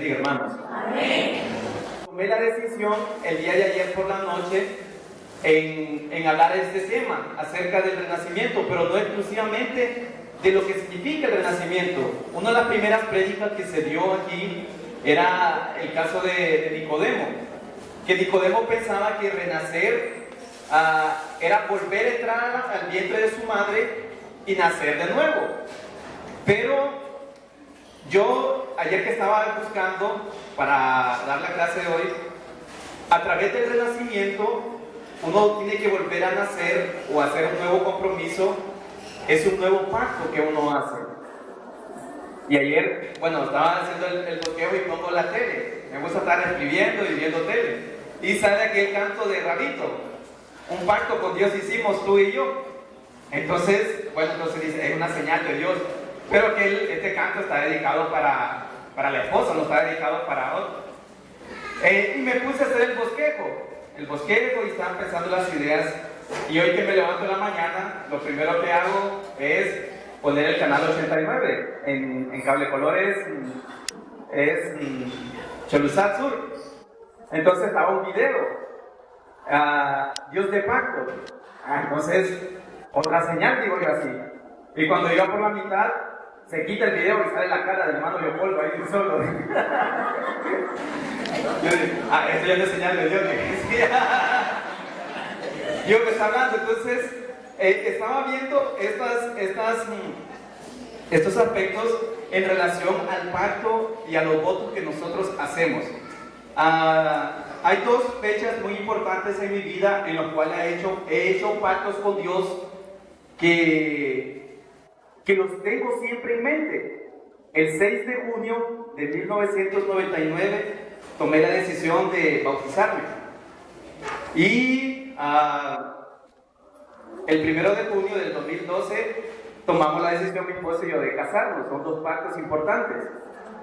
bendiga, hermanos. Amén. Tomé la decisión el día de ayer por la noche en hablar de este tema acerca del renacimiento, pero no exclusivamente de lo que significa el renacimiento. Una de las primeras prédicas que se dio aquí era el caso de Nicodemo, que Nicodemo pensaba que renacer era volver a entrar al vientre de su madre y nacer de nuevo. Pero yo, ayer que estaba buscando para dar la clase de hoy, a través del renacimiento, uno tiene que volver a nacer o hacer un nuevo compromiso. Es un nuevo pacto que uno hace. Y ayer, bueno, estaba haciendo el bosquejo y pongo la tele. Me gusta estar escribiendo y viendo tele. Y sale aquel canto de Rabito. Un pacto con Dios hicimos tú y yo. Entonces, bueno, entonces dice, es una señal de Dios. Pero que este canto está dedicado para la esposa, no está dedicado para otro. Y me puse a hacer el bosquejo y estaba pensando las ideas. Y hoy que me levanto en la mañana, lo primero que hago es poner el canal 89 en cable colores, es Cholusat Sur. Entonces estaba un video, Dios de pacto. Entonces, otra señal, digo yo así. Y cuando iba por la mitad, se quita el video y sale la cara del hermano Leopoldo ahí solo. Yo digo, esto ya no es señal de Dios. Dios me está hablando. Entonces, estaba viendo estos aspectos en relación al pacto y a los votos que nosotros hacemos. Hay dos fechas muy importantes en mi vida en las cuales he hecho pactos con Dios que los tengo siempre en mente. El 6 de junio de 1999 tomé la decisión de bautizarme. Y el 1 de junio del 2012 tomamos la decisión mi esposo y yo de casarnos. Son dos pactos importantes,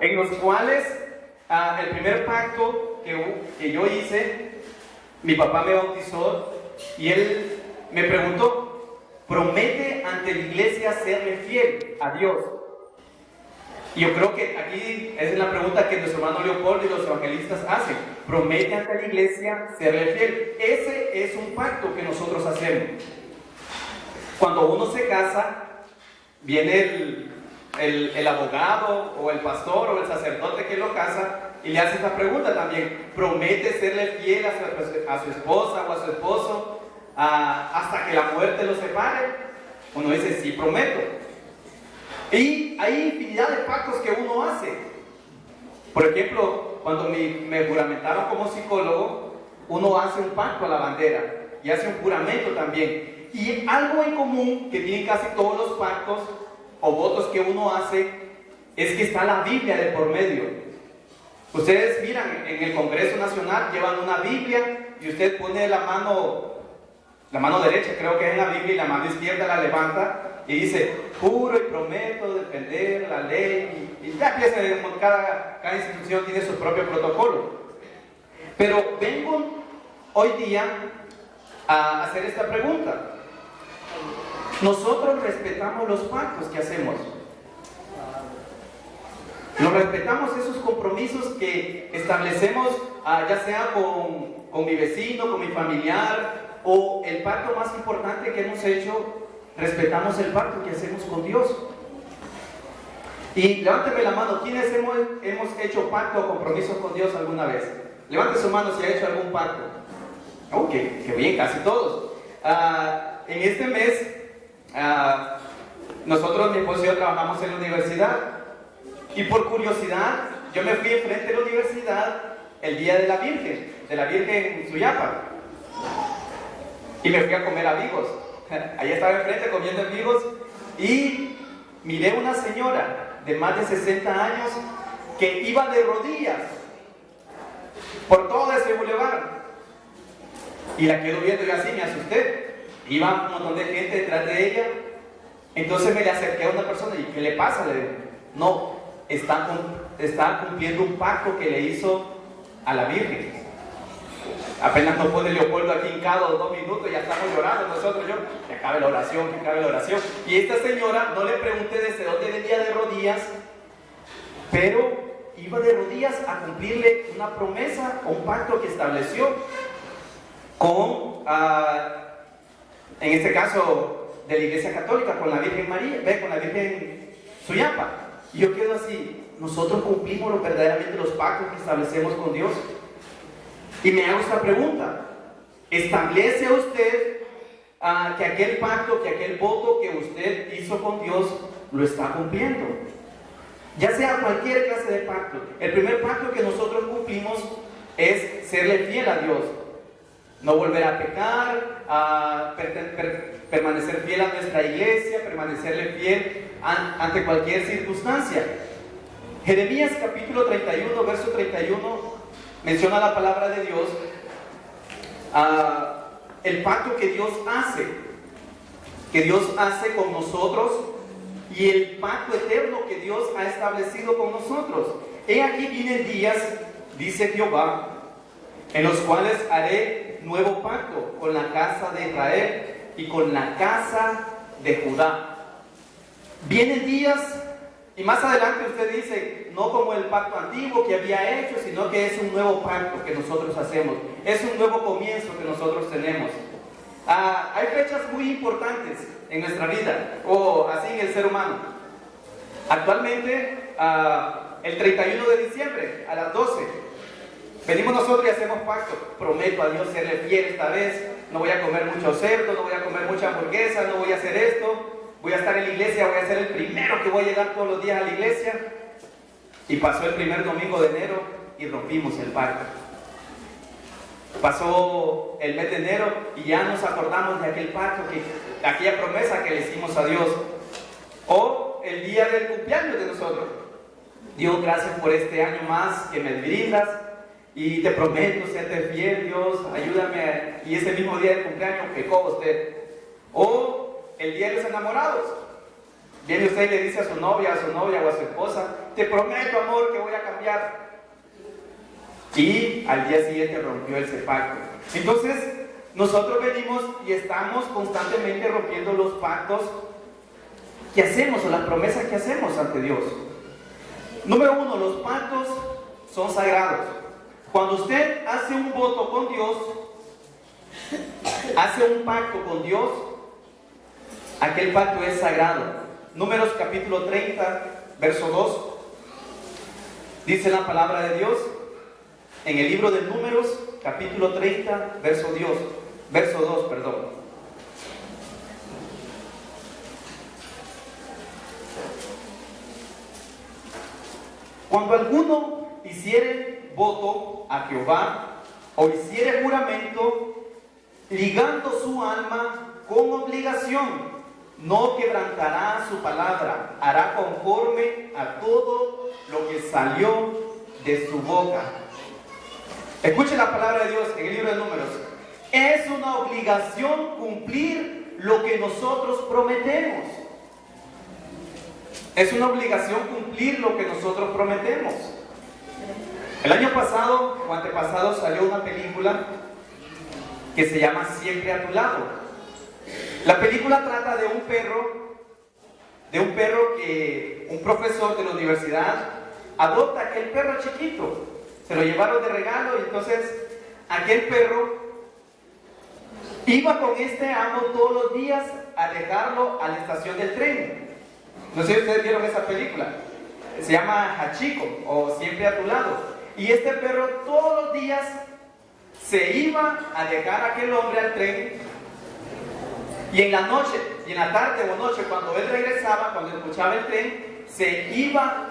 en los cuales el primer pacto que yo hice, mi papá me bautizó y él me preguntó: promete ante la iglesia serle fiel a Dios. Y yo creo que aquí esa es la pregunta que nuestro hermano Leopoldo y los evangelistas hacen. Promete ante la iglesia serle fiel. Ese es un pacto que nosotros hacemos. Cuando uno se casa, viene el abogado o el pastor o el sacerdote que lo casa y le hace esta pregunta también: promete serle fiel a su esposa o a su esposo hasta que la muerte los separe. Uno dice: sí, prometo. Y hay infinidad de pactos que uno hace. Por ejemplo, cuando me juramentaron como psicólogo, uno hace un pacto a la bandera y hace un juramento también. Y algo en común que tienen casi todos los pactos o votos que uno hace es que está la Biblia de por medio. Ustedes miran, en el Congreso Nacional llevan una Biblia y usted pone la mano derecha, creo que es en la Biblia, y la mano izquierda la levanta y dice: juro y prometo defender la ley. Y ya empieza, cada institución tiene su propio protocolo. Pero vengo hoy día a hacer esta pregunta. Nosotros respetamos los pactos que hacemos. Nos respetamos esos compromisos que establecemos, ya sea con mi vecino, con mi familiar, o el pacto más importante que hemos hecho. Respetamos el pacto que hacemos con Dios. Y levánteme la mano, ¿quiénes hemos hecho pacto o compromiso con Dios alguna vez? Levante su mano si ha hecho algún pacto. Ok, qué bien, casi todos. En este mes, nosotros, mi esposo y yo, trabajamos en la universidad. Y por curiosidad, yo me fui enfrente de la universidad el día de la Virgen en Suyapa. Y me fui a comer amigos. Ahí estaba enfrente comiendo amigos y miré una señora de más de 60 años que iba de rodillas por todo ese bulevar. Y la quedo viendo y así me asusté. Iba un montón de gente detrás de ella. Entonces me le acerqué a una persona y: ¿qué le pasa? Le digo: no, está cumpliendo un pacto que le hizo a la Virgen. Apenas nos pone Leopoldo aquí hincado 2 minutos, ya estamos llorando nosotros. Que acabe la oración, que acabe la oración. Y esta señora, no le pregunté desde dónde venía de rodillas, pero iba de rodillas a cumplirle una promesa o un pacto que estableció con, en este caso, de la Iglesia Católica, con la Virgen María, con la Virgen Suyapa. Y yo quedo así, nosotros cumplimos verdaderamente los pactos que establecemos con Dios. Y me hago esta pregunta: ¿establece usted que aquel pacto, que aquel voto que usted hizo con Dios, lo está cumpliendo? Ya sea cualquier clase de pacto. El primer pacto que nosotros cumplimos es serle fiel a Dios, no volver a pecar, permanecer fiel a nuestra iglesia, permanecerle fiel ante cualquier circunstancia. Jeremías capítulo 31, verso 31, menciona la palabra de Dios, el pacto que Dios hace con nosotros, y el pacto eterno que Dios ha establecido con nosotros. He aquí vienen días, dice Jehová, en los cuales haré nuevo pacto con la casa de Israel y con la casa de Judá. Vienen días, y más adelante usted dice, no como el pacto antiguo que había hecho, sino que es un nuevo pacto que nosotros hacemos, es un nuevo comienzo que nosotros tenemos. Hay fechas muy importantes en nuestra vida, o así en el ser humano. Actualmente, el 31 de diciembre a las 12, venimos nosotros y hacemos pacto. Prometo a Dios serle fiel esta vez, no voy a comer mucho cerdo, no voy a comer mucha hamburguesa, no voy a hacer esto, voy a estar en la iglesia, voy a ser el primero que voy a llegar todos los días a la iglesia. Y pasó el primer domingo de enero y rompimos el pacto. Pasó el mes de enero y ya nos acordamos de aquel pacto, de aquella promesa que le hicimos a Dios. O el día del cumpleaños de nosotros. Dios, gracias por este año más que me brindas, y te prometo serte fiel, Dios, ayúdame. Y ese mismo día del cumpleaños pecó usted. O el día de los enamorados. Viene usted y le dice a su novia o a su esposa, te prometo, amor, que voy a cambiar. Y al día siguiente rompió ese pacto. Entonces, nosotros venimos y estamos constantemente rompiendo los pactos que hacemos o las promesas que hacemos ante Dios. Número uno, los pactos son sagrados. Cuando usted hace un voto con Dios, hace un pacto con Dios, aquel pacto es sagrado. Números capítulo 30, verso 2, dice la palabra de Dios, en el libro de Números, capítulo 30, verso 2, Cuando alguno hiciere voto a Jehová, o hiciere juramento, ligando su alma con obligación, no quebrantará su palabra, hará conforme a todo lo que salió de su boca. Escuche la palabra de Dios en el libro de Números. Es una obligación cumplir lo que nosotros prometemos. Es una obligación cumplir lo que nosotros prometemos. El año pasado o antepasado salió una película que se llama Siempre a tu lado. La película trata de un perro que un profesor de la universidad adopta a aquel perro chiquito. Se lo llevaron de regalo, y entonces aquel perro iba con este amo todos los días a dejarlo a la estación del tren. No sé si ustedes vieron esa película. Se llama Hachiko, o Siempre a tu lado. Y este perro todos los días se iba a dejar a aquel hombre al tren, y en la noche, y en la tarde o noche, cuando él regresaba, cuando escuchaba el tren, se iba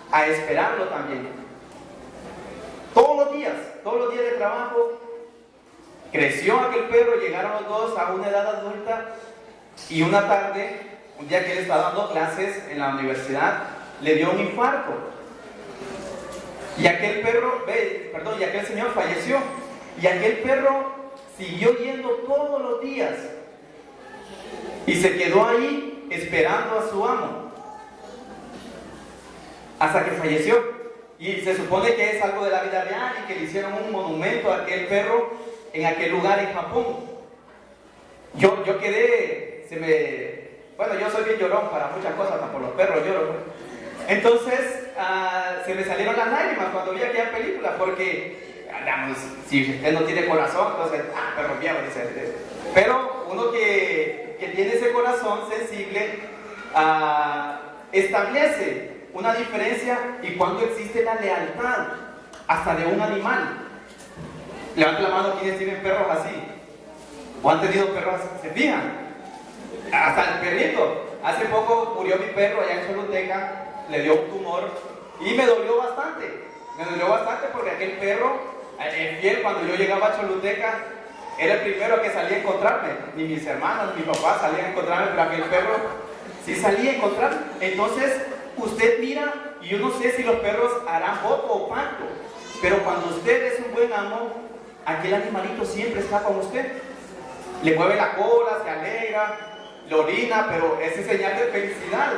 a esperarlo también. Todos los días de trabajo. Creció aquel perro, llegaron los dos a una edad adulta, y una tarde, un día que él estaba dando clases en la universidad, le dio un infarto. Y aquel señor falleció. Y aquel perro siguió yendo todos los días y se quedó ahí esperando a su amo hasta que falleció. Y se supone que es algo de la vida real, y que le hicieron un monumento a aquel perro en aquel lugar en Japón. Yo quedé, yo soy bien llorón para muchas cosas, hasta por los perros lloro. Entonces, se me salieron las lágrimas cuando vi aquella película, porque, digamos, si usted no tiene corazón, entonces, perro viejo, dice. Pero uno que tiene ese corazón sensible, establece una diferencia y cuando existe la lealtad, hasta de un animal. Levanta la mano quienes tienen perros así, o han tenido perros así, ¿se fijan? Hasta el perrito. Hace poco murió mi perro allá en Choluteca, le dio un tumor y me dolió bastante. Me dolió bastante porque aquel perro, en fiel, cuando yo llegaba a Choluteca, era el primero que salía a encontrarme. Ni mis hermanos, ni mi papá salían a encontrarme, pero aquel perro sí salía a encontrarme. Entonces, usted mira, y yo no sé si los perros harán voto o pacto, pero cuando usted es un buen amo, aquel animalito siempre está con usted. Le mueve la cola, se alegra, le orina, pero ese es señal de felicidad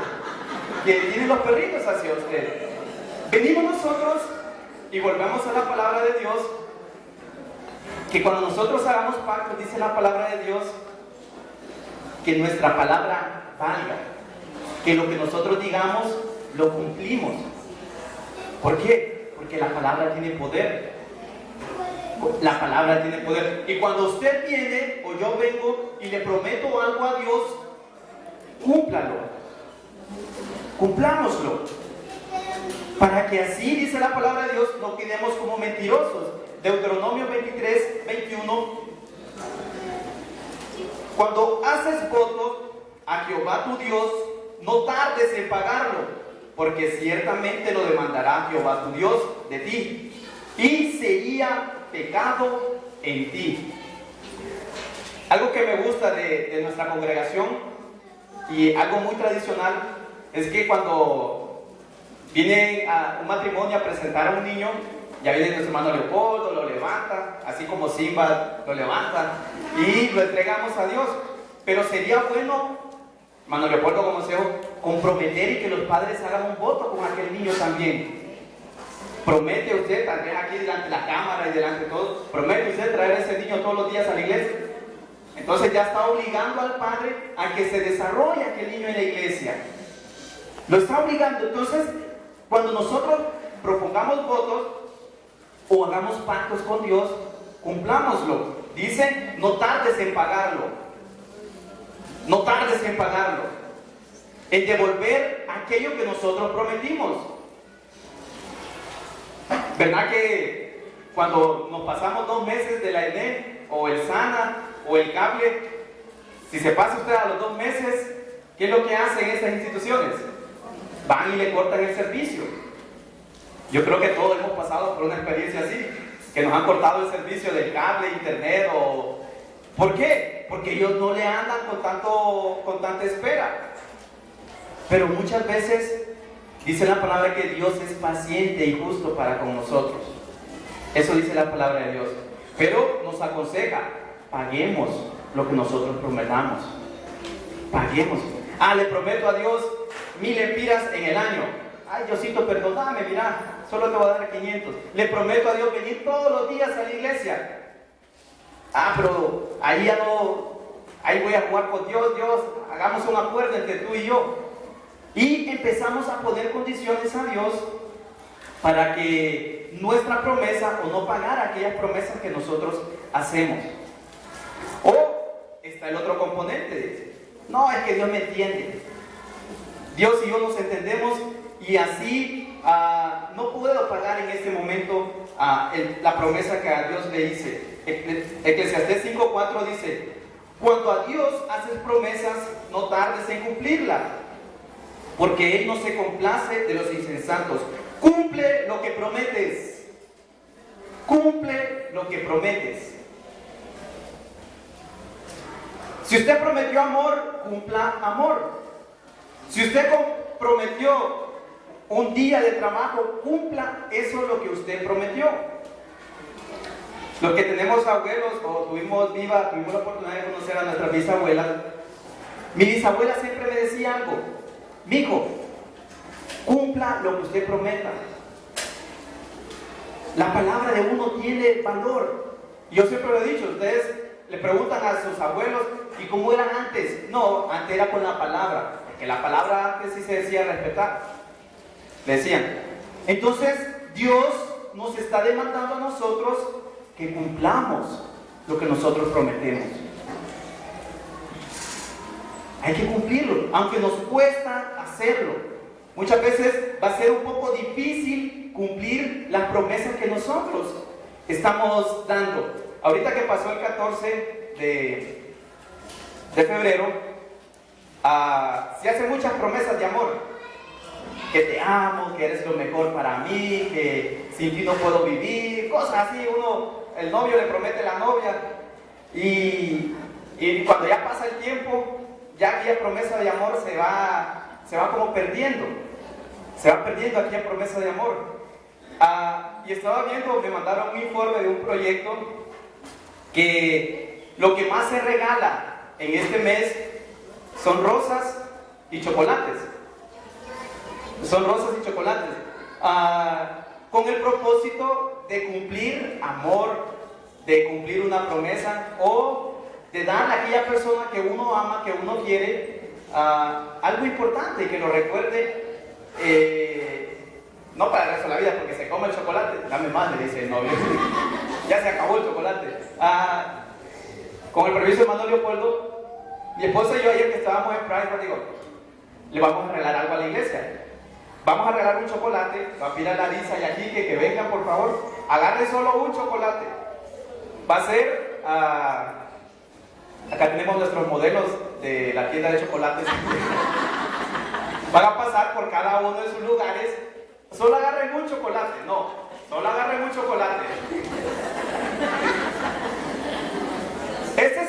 que tienen los perritos hacia usted. Venimos nosotros y volvemos a la palabra de Dios, que cuando nosotros hagamos pactos, dice la palabra de Dios, que nuestra palabra valga, que lo que nosotros digamos lo cumplimos. ¿Por qué? Porque la palabra tiene poder. La palabra tiene poder. Y cuando usted viene o yo vengo y le prometo algo a Dios, cúmplalo. Cumplámoslo. Para que así, dice la palabra de Dios, no quedemos como mentirosos. Deuteronomio 23, 21. Cuando haces voto a Jehová tu Dios, no tardes en pagarlo, porque ciertamente lo demandará Jehová tu Dios de ti, y sería pecado en ti. Algo que me gusta de nuestra congregación y algo muy tradicional es que cuando viene a un matrimonio a presentar a un niño, ya viene nuestro hermano Leopoldo, lo levanta, así como Simba lo levanta y lo entregamos a Dios. Pero sería bueno, hermano Leopoldo como consejo, comprometer y que los padres hagan un voto con aquel niño también. Promete usted, tal vez aquí delante de la cámara y delante de todos, promete usted traer a ese niño todos los días a la iglesia. Entonces ya está obligando al padre a que se desarrolle aquel niño en la iglesia. Lo está obligando. Entonces, cuando nosotros propongamos votos o hagamos pactos con Dios, cumplámoslo. Dice, no tardes en pagarlo. No tardes en pagarlo. En devolver aquello que nosotros prometimos. ¿Verdad que cuando nos pasamos 2 meses de la ENE o el SANA o el cable, si se pasa usted a los 2 meses, ¿qué es lo que hacen estas instituciones? Van y le cortan el servicio. Yo creo que todos hemos pasado por una experiencia así, que nos han cortado el servicio del cable, internet o... ¿Por qué? Porque ellos no le andan con tanta espera. Pero muchas veces dice la palabra que Dios es paciente y justo para con nosotros. Eso dice la palabra de Dios. Pero nos aconseja, paguemos lo que nosotros prometamos. Paguemos. Le prometo a Dios 1000 empiras en el año. Ay, Diosito, perdóname, mira, solo te voy a dar 500. Le prometo a Dios venir todos los días a la iglesia. Pero ahí ya no, ahí voy a jugar con Dios, hagamos un acuerdo entre tú y yo. Y empezamos a poner condiciones a Dios para que nuestra promesa o no pagar aquellas promesas que nosotros hacemos. O está el otro componente. No, es que Dios me entiende. Dios y yo nos entendemos y así no puedo pagar en este momento la promesa que a Dios le hice. Eclesiastés 5:4 dice, cuando a Dios haces promesas, no tardes en cumplirla, porque Él no se complace de los insensatos. Cumple lo que prometes. Cumple lo que prometes. Si usted prometió amor, cumpla amor. Si usted prometió un día de trabajo, cumpla eso lo que usted prometió. Los que tenemos abuelos o tuvimos la oportunidad de conocer a nuestras bisabuelas, mi bisabuela siempre me decía algo: mijo, cumpla lo que usted prometa. La palabra de uno tiene valor. Yo siempre lo he dicho, ustedes le preguntan a sus abuelos, ¿y cómo eran antes? No, antes era con la palabra, porque la palabra antes sí se decía respetar. Le decían. Entonces, Dios nos está demandando a nosotros que cumplamos lo que nosotros prometemos. Hay que cumplirlo, aunque nos cuesta hacerlo. Muchas veces va a ser un poco difícil cumplir las promesas que nosotros estamos dando. Ahorita que pasó el 14 de febrero, se hacen muchas promesas de amor. Que te amo, que eres lo mejor para mí, que sin ti no puedo vivir, cosas así. El novio le promete a la novia y cuando ya pasa el tiempo, ya aquella promesa de amor se va como perdiendo. Se va perdiendo aquella promesa de amor. Y estaba viendo, me mandaron un informe de un proyecto que lo que más se regala en este mes son rosas y chocolates. Son rosas y chocolates. Con el propósito de cumplir amor, de cumplir una promesa o de darle a aquella persona que uno ama, que uno quiere, algo importante, que lo recuerde, no para el resto de la vida, porque se come el chocolate. Dame más, le dice el novio. Ya se acabó el chocolate. Con el permiso de Manuel Leopoldo, mi esposa y yo ayer que estábamos en Price, digo, le vamos a regalar algo a la iglesia. Vamos a regalar un chocolate. Va a pedir a Larisa y a Quique que vengan, por favor. Agarre solo un chocolate. Va a ser, acá tenemos nuestros modelos de la tienda de chocolates. Van a pasar por cada uno de sus lugares. Solo agarren un chocolate. No, solo agarren un chocolate. Esto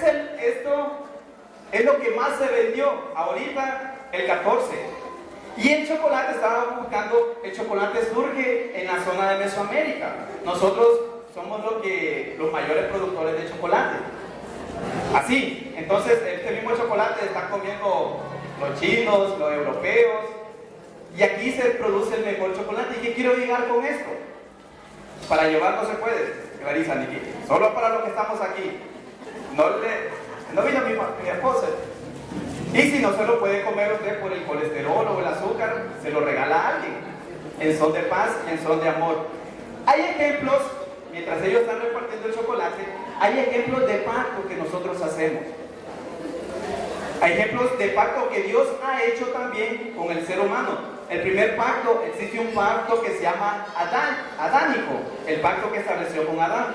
es lo que más se vendió ahorita, el 14. Y el chocolate, estaba buscando, el chocolate surge en la zona de Mesoamérica. Nosotros somos los mayores productores de chocolate. Así, entonces este mismo chocolate están comiendo los chinos, los europeos, y aquí se produce el mejor chocolate. ¿Y qué quiero llegar con esto? Para llevar no se puede, Clarisa, Niki. Solo para los que estamos aquí. No vino mi esposa. Y si no se lo puede comer usted por el colesterol o el azúcar, se lo regala a alguien, en son de paz, en son de amor. Hay ejemplos, mientras ellos están repartiendo el chocolate, hay ejemplos de pacto que nosotros hacemos. Hay ejemplos de pacto que Dios ha hecho también con el ser humano. El primer pacto, existe un pacto que se llama adánico, el pacto que estableció con Adán.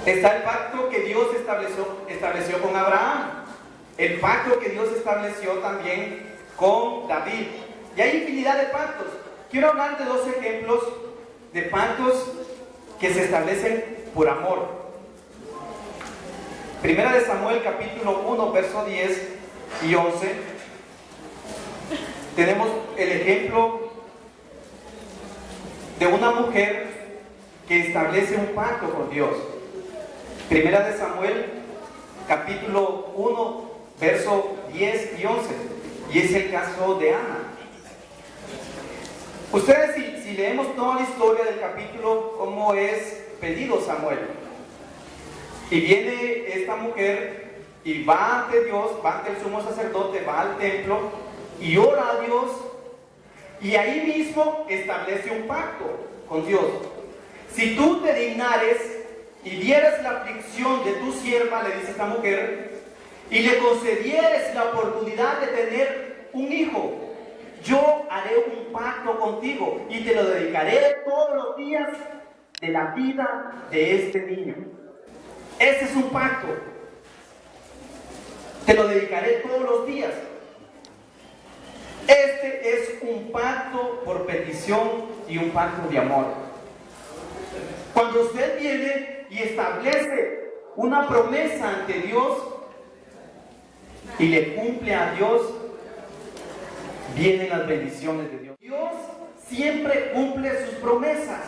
Está el pacto que Dios estableció con Abraham. El pacto que Dios estableció también con David. Y hay infinidad de pactos. Quiero hablar de dos ejemplos de pactos que se establecen por amor. Primera de Samuel, capítulo 1, verso 10 y 11. Tenemos el ejemplo de una mujer que establece un pacto con Dios. Primera de Samuel, capítulo 1, verso 10 y 11, y es el caso de Ana. Ustedes, si leemos toda la historia del capítulo, cómo es pedido Samuel, y viene esta mujer y va ante Dios, va ante el sumo sacerdote, va al templo y ora a Dios, y ahí mismo establece un pacto con Dios. Si tú te dignares y vieres la aflicción de tu sierva, le dice esta mujer, y le concedieres la oportunidad de tener un hijo, yo haré un pacto contigo y te lo dedicaré todos los días de la vida de este niño. Este es un pacto. Te lo dedicaré todos los días. Este es un pacto por petición y un pacto de amor. Cuando usted viene y establece una promesa ante Dios y le cumple a Dios, vienen las bendiciones de Dios. Dios siempre cumple sus promesas.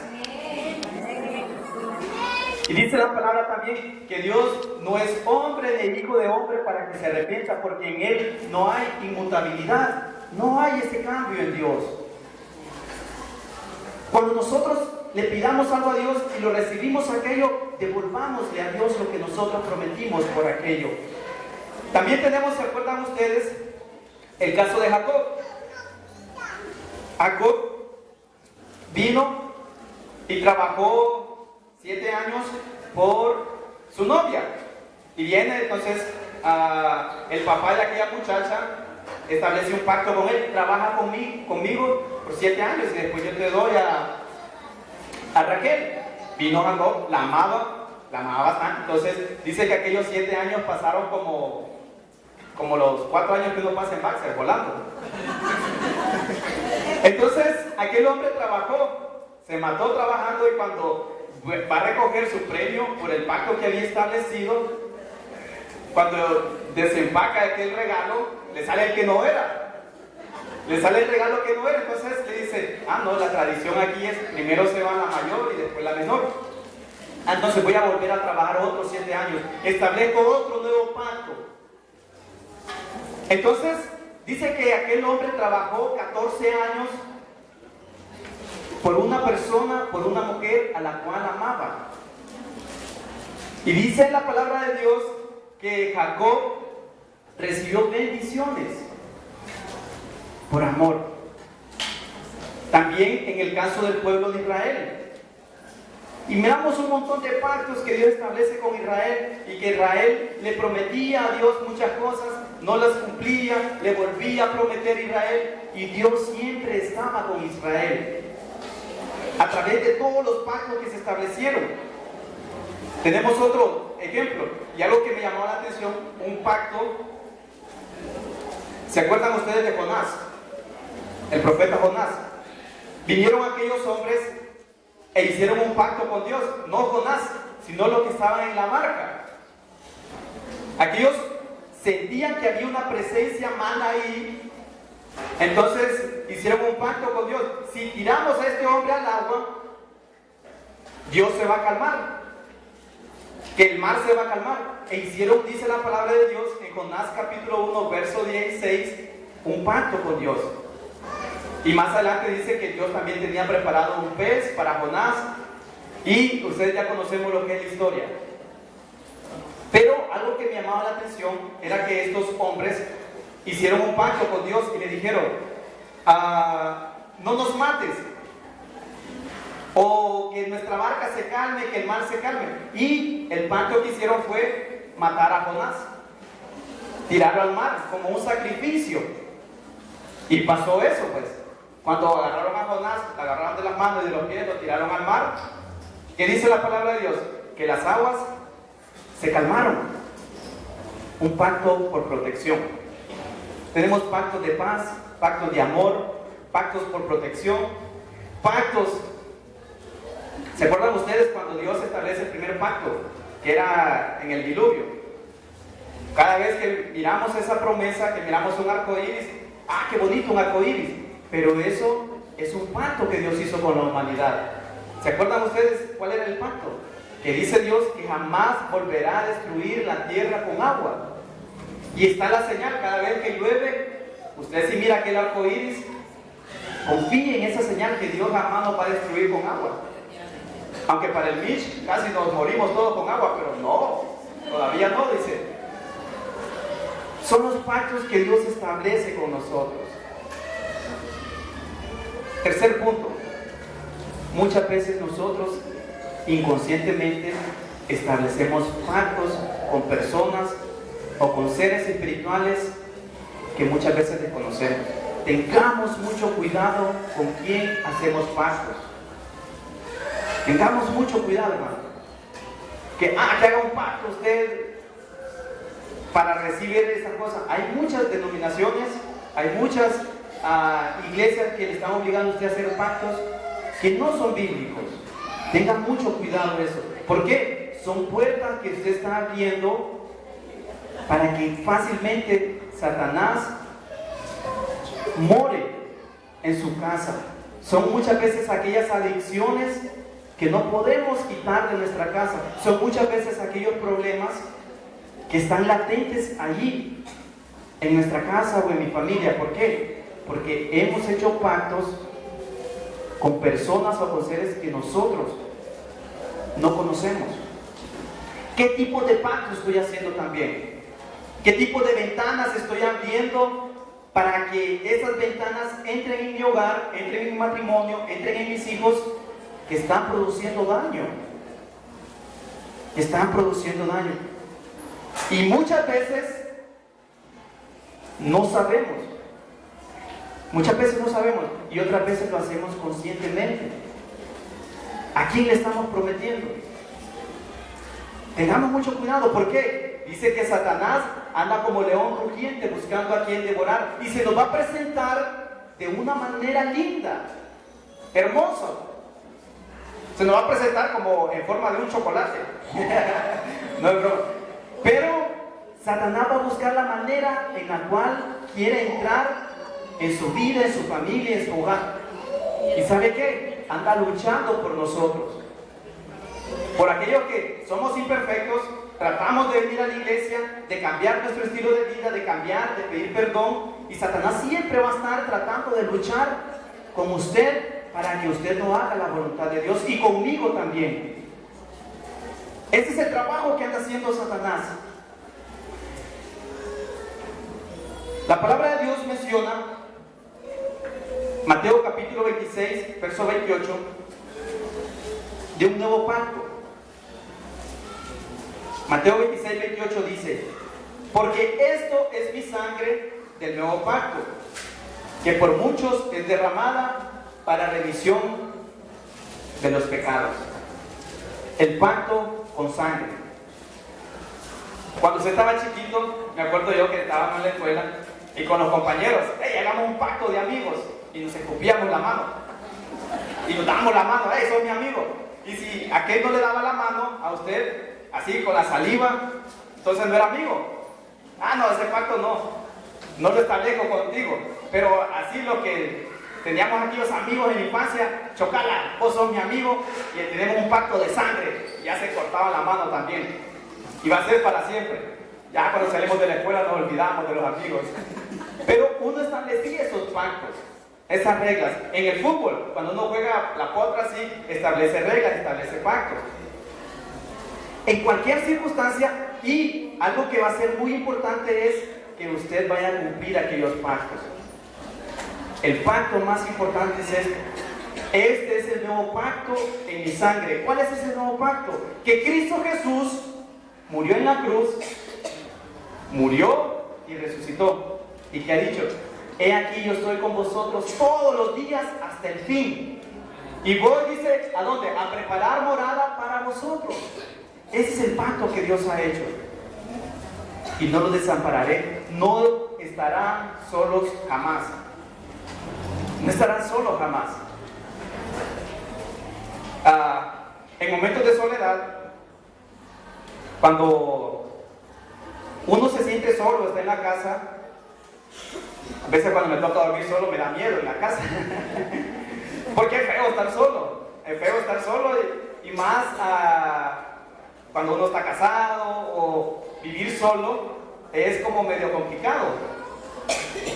Y dice la palabra también que Dios no es hombre ni hijo de hombre para que se arrepienta, porque en Él no hay inmutabilidad, no hay ese cambio en Dios. Cuando nosotros le pidamos algo a Dios y lo recibimos aquello, devolvámosle a Dios lo que nosotros prometimos por aquello. También tenemos, ¿se acuerdan ustedes? El caso de Jacob. Jacob vino y trabajó 7 años por su novia. Y viene entonces el papá de aquella muchacha, establece un pacto con él: trabaja conmigo por 7 años y después yo te doy a Raquel. Vino Jacob, la amaba bastante. Entonces dice que aquellos 7 años pasaron como los 4 años que uno pasa en Baxter, volando. Entonces aquel hombre trabajó, se mató trabajando, y cuando va a recoger su premio por el pacto que había establecido, cuando desempaca aquel regalo, le sale el que no era. Le sale el regalo que no era. Entonces le dice: no, la tradición aquí es primero se va la mayor y después la menor. Entonces voy a volver a trabajar otros 7 años. Establezco otro nuevo pacto. Entonces dice que aquel hombre trabajó 14 años por una persona, por una mujer a la cual amaba. Y dice la palabra de Dios que Jacob recibió bendiciones por amor. También en el caso del pueblo de Israel. Y miramos un montón de pactos que Dios establece con Israel, y que Israel le prometía a Dios muchas cosas, no las cumplía, le volvía a prometer a Israel, y Dios siempre estaba con Israel a través de todos los pactos que se establecieron. Tenemos otro ejemplo, y algo que me llamó la atención: un pacto. ¿Se acuerdan ustedes de Jonás? El profeta Jonás. Vinieron aquellos hombres e hicieron un pacto con Dios. No Jonás, sino los que estaban en la barca. Aquellos sentían que había una presencia mala ahí. Entonces hicieron un pacto con Dios: si tiramos a este hombre al agua, Dios se va a calmar, que el mar se va a calmar. E hicieron, dice la palabra de Dios en Jonás capítulo 1 verso 16, un pacto con Dios. Y más adelante dice que Dios también tenía preparado un pez para Jonás, y ustedes ya conocemos lo que es la historia. Pero algo que me llamaba la atención era que estos hombres hicieron un pacto con Dios y le dijeron: no nos mates, o que nuestra barca se calme, que el mar se calme. Y el pacto que hicieron fue matar a Jonás, tirarlo al mar como un sacrificio. Y pasó eso, pues. Cuando agarraron a Jonás, lo agarraron de las manos y de los pies, lo tiraron al mar. ¿Qué dice la palabra de Dios? Que las aguas se calmaron. Un pacto por protección. Tenemos pactos de paz, pactos de amor, pactos por protección, pactos. ¿Se acuerdan ustedes cuando Dios establece el primer pacto, que era en el diluvio? Cada vez que miramos esa promesa, que miramos un arco iris, qué bonito un arco iris. Pero eso es un pacto que Dios hizo con la humanidad. ¿Se acuerdan ustedes cuál era el pacto? Que dice Dios que jamás volverá a destruir la tierra con agua. Y está la señal: cada vez que llueve, usted si mira aquel arco iris, confíe en esa señal, que Dios jamás nos va a destruir con agua. Aunque para el Mish casi nos morimos todos con agua, pero no, todavía no, dice. Son los pactos que Dios establece con nosotros. Tercer punto: muchas veces nosotros inconscientemente establecemos pactos con personas o con seres espirituales que muchas veces desconocemos. Tengamos mucho cuidado con quién hacemos pactos. Tengamos mucho cuidado, hermano. Que haga un pacto usted para recibir esas cosas. Hay muchas denominaciones, hay muchas iglesias que le están obligando a usted a hacer pactos que no son bíblicos. Tengan mucho cuidado de eso. ¿Por qué? Son puertas que usted está abriendo para que fácilmente Satanás more en su casa. Son muchas veces aquellas adicciones que no podemos quitar de nuestra casa. Son muchas veces aquellos problemas que están latentes allí en nuestra casa o en mi familia. ¿Por qué? Porque hemos hecho pactos con personas o con seres que nosotros no conocemos. ¿Qué tipo de pacto estoy haciendo también? ¿Qué tipo de ventanas estoy abriendo para que esas ventanas entren en mi hogar, entren en mi matrimonio, entren en mis hijos, que están produciendo daño. Que están produciendo daño. Y muchas veces no sabemos. Muchas veces no sabemos y otras veces lo hacemos conscientemente. ¿A quién le estamos prometiendo? Tengamos mucho cuidado. ¿Por qué? Dice que Satanás anda como león rugiente buscando a quien devorar y se nos va a presentar de una manera linda, hermosa. Se nos va a presentar como en forma de un chocolate. No es broma. Pero Satanás va a buscar la manera en la cual quiere entrar en su vida, en su familia, en su hogar. ¿Y sabe qué? Anda luchando por nosotros. Por aquellos que somos imperfectos, tratamos de venir a la iglesia, de cambiar nuestro estilo de vida, de cambiar, de pedir perdón. Y Satanás siempre va a estar tratando de luchar con usted para que usted no haga la voluntad de Dios y conmigo también. Ese es el trabajo que anda haciendo Satanás. La palabra de Dios menciona, Mateo capítulo 26, verso 28, de un nuevo pacto. Mateo 26, 28 dice: porque esto es mi sangre del nuevo pacto, que por muchos es derramada para remisión de los pecados. El pacto con sangre. Cuando usted estaba chiquito, me acuerdo yo que estábamos en la escuela y con los compañeros, hagamos un pacto de amigos y nos escupíamos la mano y nos dábamos la mano, soy mi amigo. Y si aquel no le daba la mano a usted, así con la saliva, entonces no era amigo. No, ese pacto no lo establezco contigo. Pero así lo que teníamos aquí los amigos en la infancia, chocala, vos sos mi amigo y tenemos un pacto de sangre. Ya se cortaba la mano también. Y va a ser para siempre. Ya cuando salimos de la escuela nos olvidamos de los amigos. Pero uno establecía esos pactos, esas reglas. En el fútbol, cuando uno juega la potra así, establece reglas, establece pactos. En cualquier circunstancia, y algo que va a ser muy importante es que usted vaya a cumplir aquellos pactos. El pacto más importante es este. Este es el nuevo pacto en mi sangre. ¿Cuál es ese nuevo pacto? Que Cristo Jesús murió en la cruz, murió y resucitó. ¿Y que ha dicho? He aquí yo estoy con vosotros todos los días hasta el fin. Y voy, dice, ¿a dónde? A preparar morada para vosotros. Ese es el pacto que Dios ha hecho. Y no los desampararé. No estarán solos jamás. No estarán solos jamás. En momentos de soledad, cuando uno se siente solo, está en la casa, a veces cuando me toca dormir solo me da miedo en la casa. Porque es feo estar solo. Es feo estar solo y más cuando uno está casado o vivir solo es como medio complicado.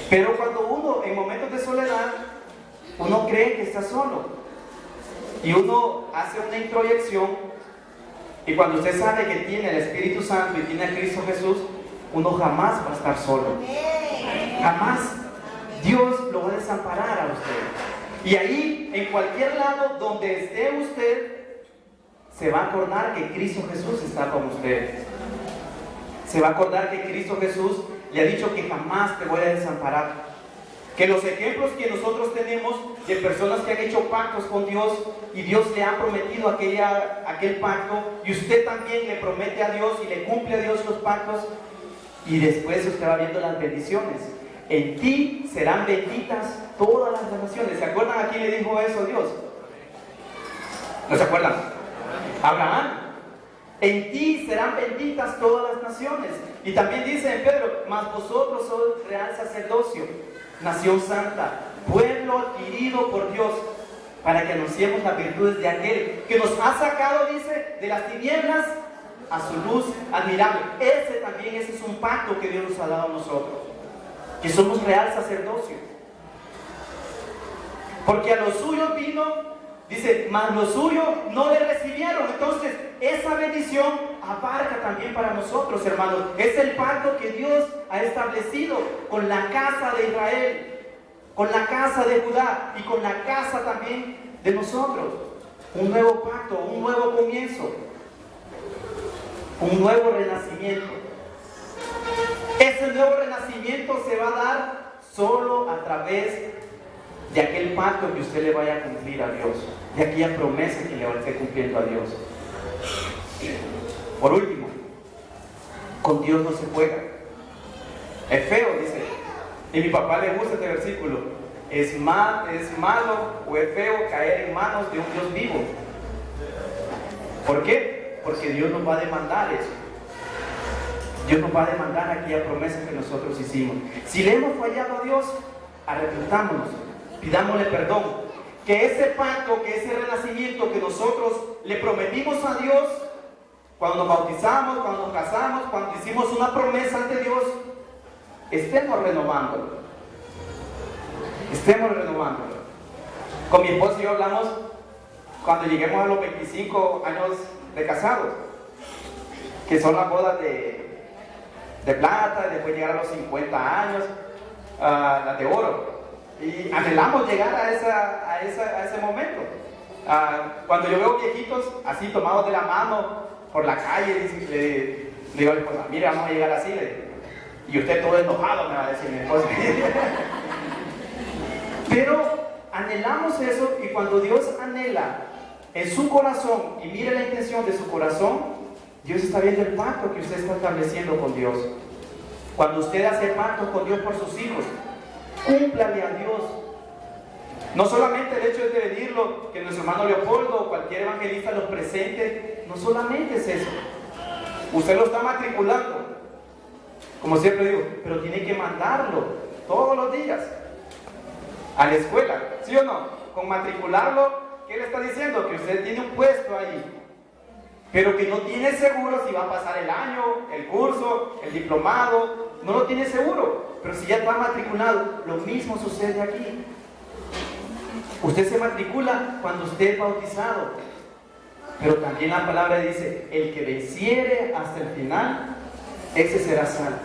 Pero cuando uno en momentos de soledad, uno cree que está solo. Y uno hace una introyección. Y cuando usted sabe que tiene el Espíritu Santo y tiene a Cristo Jesús, uno jamás va a estar solo. Jamás. Dios lo va a desamparar a usted. Y ahí, en cualquier lado donde esté usted, se va a acordar que Cristo Jesús está con usted. Se va a acordar que Cristo Jesús le ha dicho que jamás te voy a desamparar. Que los ejemplos que nosotros tenemos de personas que han hecho pactos con Dios y Dios le ha prometido aquel pacto y usted también le promete a Dios y le cumple a Dios los pactos y después usted va viendo las bendiciones. En ti serán benditas todas las naciones. ¿Se acuerdan a quién le dijo eso Dios? ¿No se acuerdan? Abraham. En ti serán benditas todas las naciones. Y también dice en Pedro, mas vosotros sois real sacerdocio, nación santa, pueblo adquirido por Dios, para que anunciemos las virtudes de aquel que nos ha sacado, dice, de las tinieblas a su luz admirable. Ese es un pacto que Dios nos ha dado a nosotros, que somos real sacerdocio. Porque a los suyos vino, dice, mas los suyos no le recibieron. Entonces, esa bendición abarca también para nosotros, hermanos. Es el pacto que Dios ha establecido con la casa de Israel, con la casa de Judá y con la casa también de nosotros. Un nuevo pacto, un nuevo comienzo, un nuevo renacimiento. Ese nuevo renacimiento se va a dar solo a través de aquel pacto que usted le vaya a cumplir a Dios, de aquella promesa que le va a estar cumpliendo a Dios. Por último, con Dios no se juega. Es feo, dice, y mi papá le gusta este versículo. Es malo o es feo caer en manos de un Dios vivo. ¿Por qué? Porque Dios nos va a demandar eso. Dios nos va a demandar aquella promesa que nosotros hicimos. Si le hemos fallado a Dios, arrepentámonos, pidámosle perdón. Que ese pacto, que ese renacimiento que nosotros le prometimos a Dios, cuando nos bautizamos, cuando nos casamos, cuando hicimos una promesa ante Dios, estemos renovándolo. Estemos renovándolo. Con mi esposo y yo hablamos cuando lleguemos a los 25 años de casados, que son las bodas de plata, y después llegar a los 50 años, las de oro. Y anhelamos llegar a ese momento. Cuando yo veo viejitos así tomados de la mano por la calle, le digo a mi esposa, mire, vamos a llegar así. Y usted todo enojado, me va a decir mi esposa. Pero anhelamos eso, y cuando Dios anhela en su corazón y mire la intención de su corazón, Dios está viendo el pacto que usted está estableciendo con Dios. Cuando usted hace pacto con Dios por sus hijos, cúmplale a Dios. No solamente el hecho de pedirlo, que nuestro hermano Leopoldo o cualquier evangelista los presente, no solamente es eso. Usted lo está matriculando, como siempre digo, pero tiene que mandarlo todos los días a la escuela, ¿sí o no? Con matricularlo, ¿qué le está diciendo? Que usted tiene un puesto ahí, pero que no tiene seguro si va a pasar el año, el curso, el diplomado, no lo tiene seguro. Pero si ya está matriculado, lo mismo sucede aquí. Usted se matricula cuando usted es bautizado, pero también la palabra dice, el que venciere hasta el final, ese será salvo.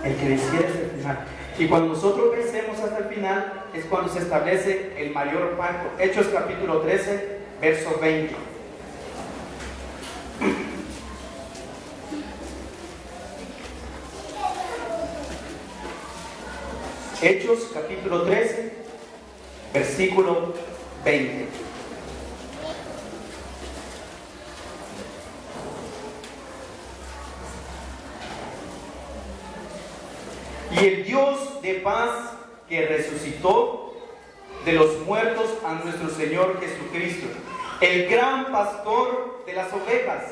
El que venciere hasta el final. Y cuando nosotros vencemos hasta el final, es cuando se establece el mayor pacto. Hechos capítulo 13, verso 20. Hechos capítulo 13, versículo 20. Y el Dios de paz que resucitó de los muertos a nuestro Señor Jesucristo, el gran pastor de las ovejas,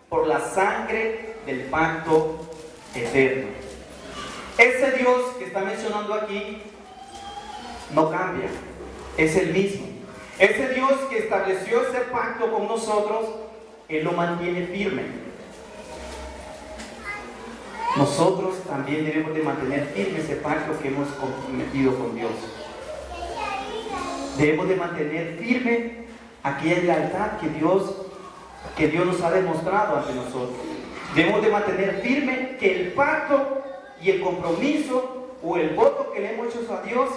por la sangre del pacto eterno. Ese Dios que está mencionando aquí no cambia, es el mismo. Ese Dios que estableció ese pacto con nosotros, Él lo mantiene firme. Nosotros también debemos de mantener firme ese pacto que hemos comprometido con Dios. Debemos de mantener firme aquella lealtad que Dios nos ha demostrado ante nosotros. Debemos de mantener firme que el pacto y el compromiso o el voto que le hemos hecho a Dios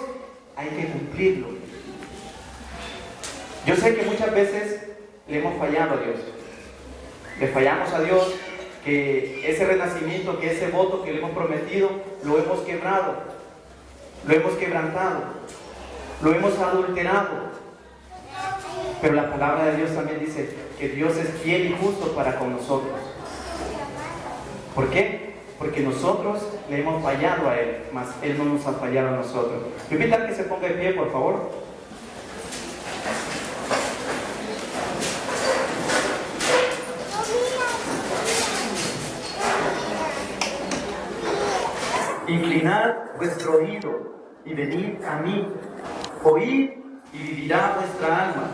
hay que cumplirlo. Yo sé que muchas veces le hemos fallado a Dios. Le fallamos a Dios, que ese renacimiento, que ese voto que le hemos prometido, lo hemos quebrado, lo hemos quebrantado, lo hemos adulterado. Pero la palabra de Dios también dice que Dios es fiel y justo para con nosotros. ¿Por qué? Porque nosotros le hemos fallado a Él, mas Él no nos ha fallado a nosotros. Yo invito a que se ponga de pie, por favor. Inclinad vuestro oído y venid a mí. Oíd y vivirá vuestra alma,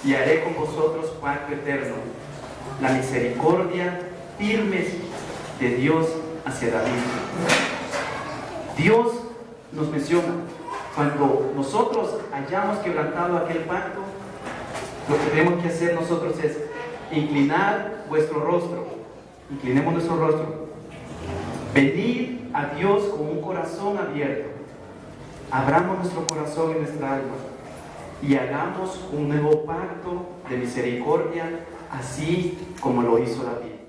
y haré con vosotros pacto eterno. La misericordia firme de Dios hacia David. Dios nos menciona, cuando nosotros hayamos quebrantado aquel pacto, lo que tenemos que hacer nosotros es inclinad vuestro rostro, inclinemos nuestro rostro, venid a Dios con un corazón abierto, abramos nuestro corazón y nuestra alma y hagamos un nuevo pacto de misericordia, así como lo hizo David.